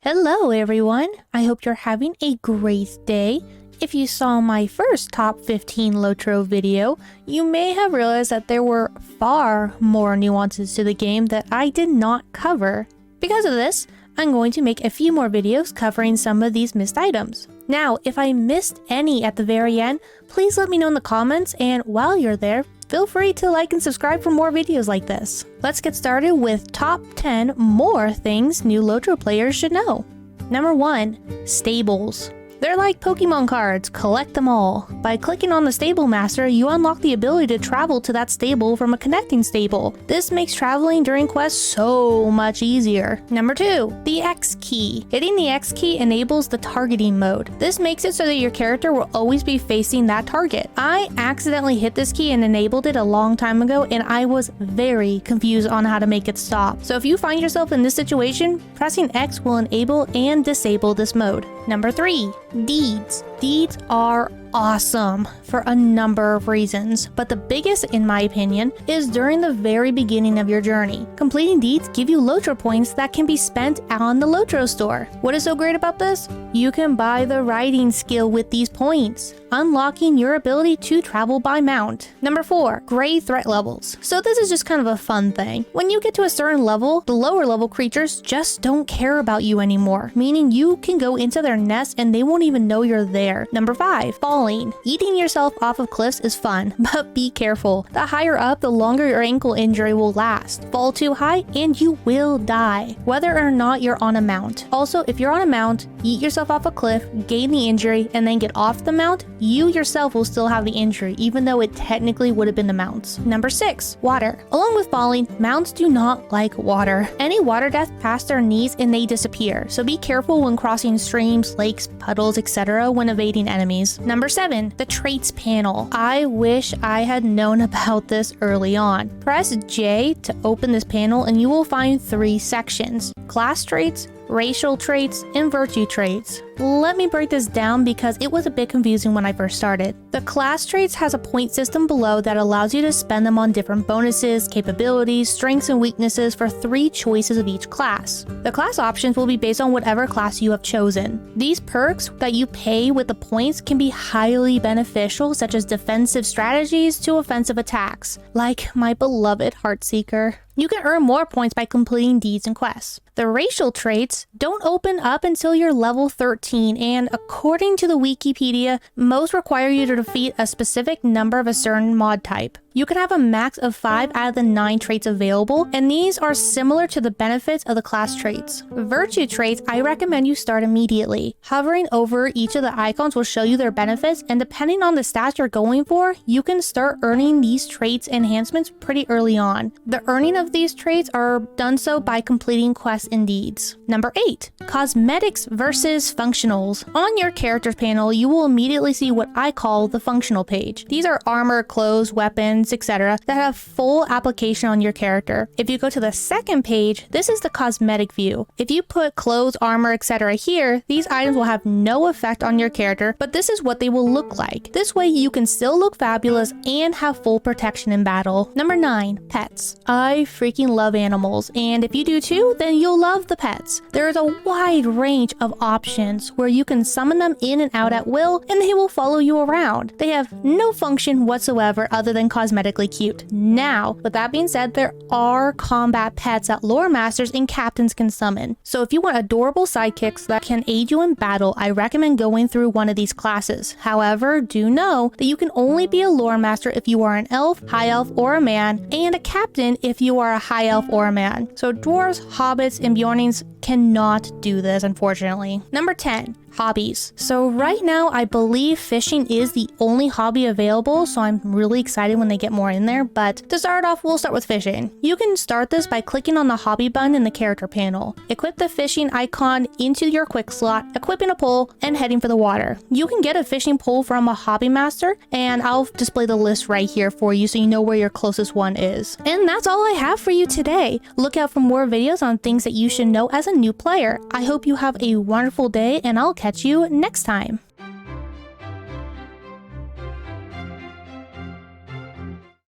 Hello everyone, I hope you're having a great day. If you saw my first top 15 LOTRO video, you may have realized that there were far more nuances to the game that I did not cover. Because of this, I'm going to make a few more videos covering some of these missed items. Now, if I missed any at the very end, please let me know in the comments, and while you're there, feel free to like and subscribe for more videos like this. Let's get started with top 10 more things new LOTRO players should know. Number 1. Stables. They're like Pokemon cards, collect them all. By clicking on the Stable Master, you unlock the ability to travel to that stable from a connecting stable. This makes traveling during quests so much easier. Number 2. The X key. Hitting the X key enables the targeting mode. This makes it so that your character will always be facing that target. I accidentally hit this key and enabled it a long time ago, and I was very confused on how to make it stop. So if you find yourself in this situation, pressing X will enable and disable this mode. Number 3. Deeds. Deeds are awesome for a number of reasons, but the biggest, in my opinion, is during the very beginning of your journey. Completing deeds give you LOTRO points that can be spent on the LOTRO store. What is so great about this? You can buy the riding skill with these points, unlocking your ability to travel by mount. Number 4. Gray threat levels. So this is just kind of a fun thing. When you get to a certain level, the lower level creatures just don't care about you anymore, meaning you can go into their nest and they won't even know you're there. Number 5. Falling. Eating yourself off of cliffs is fun, but be careful. The higher up, the longer your ankle injury will last. Fall too high and you will die, whether or not you're on a mount. Also, if you're on a mount, eat yourself off a cliff, gain the injury, and then get off the mount, you yourself will still have the injury, even though it technically would have been the mount's. Number 6. Water. Along with falling, mounts do not like water. Any water death past their knees and they disappear, so be careful when crossing streams, lakes, puddles, etc. when evading enemies. Number 7. The traits panel. I wish I had known about this early on. Press J to open this panel and you will find 3 sections: class traits, racial traits, and virtue traits. Let me break this down because it was a bit confusing when I first started. The class traits has a point system below that allows you to spend them on different bonuses, capabilities, strengths, and weaknesses for 3 choices of each class. The class options will be based on whatever class you have chosen. These perks that you pay with the points can be highly beneficial, such as defensive strategies to offensive attacks, like my beloved Heartseeker. You can earn more points by completing deeds and quests. The racial traits don't open up until you're level 13, and according to the Wikipedia, most require you to defeat a specific number of a certain mod type. You can have a max of 5 out of the 9 traits available, and these are similar to the benefits of the class traits. Virtue traits, I recommend you start immediately. Hovering over each of the icons will show you their benefits, and depending on the stats you're going for, you can start earning these traits enhancements pretty early on. The earning of these traits are done so by completing quests and deeds. Number 8. Cosmetics versus functionals. On your characters panel, you will immediately see what I call the functional page. These are armor, clothes, weapons, etc. that have full application on your character. If you go to the second page, this is the cosmetic view. If you put clothes, armor, etc. here, these items will have no effect on your character, but this is what they will look like. This way you can still look fabulous and have full protection in battle. Number 9. Pets. I freaking love animals, and if you do too, then you'll love the pets. There is a wide range of options where you can summon them in and out at will, and they will follow you around. They have no function whatsoever other than cosmetically cute. Now, with that being said, there are combat pets that lore masters and captains can summon. So if you want adorable sidekicks that can aid you in battle, I recommend going through one of these classes. However, do know that you can only be a lore master if you are an elf, high elf, or a man, and a captain if you are a high elf or a man. So dwarves, hobbits, and bjornings cannot do this, unfortunately. Number 10. Hobbies. So right now, I believe fishing is the only hobby available, so I'm really excited when they get more in there, but to start off, we'll start with fishing. You can start this by clicking on the hobby button in the character panel. Equip the fishing icon into your quick slot, equipping a pole, and heading for the water. You can get a fishing pole from a hobby master, and I'll display the list right here for you so you know where your closest one is. And that's all I have for you today. Look out for more videos on things that you should know as a new player. I hope you have a wonderful day, and I'll catch you next time.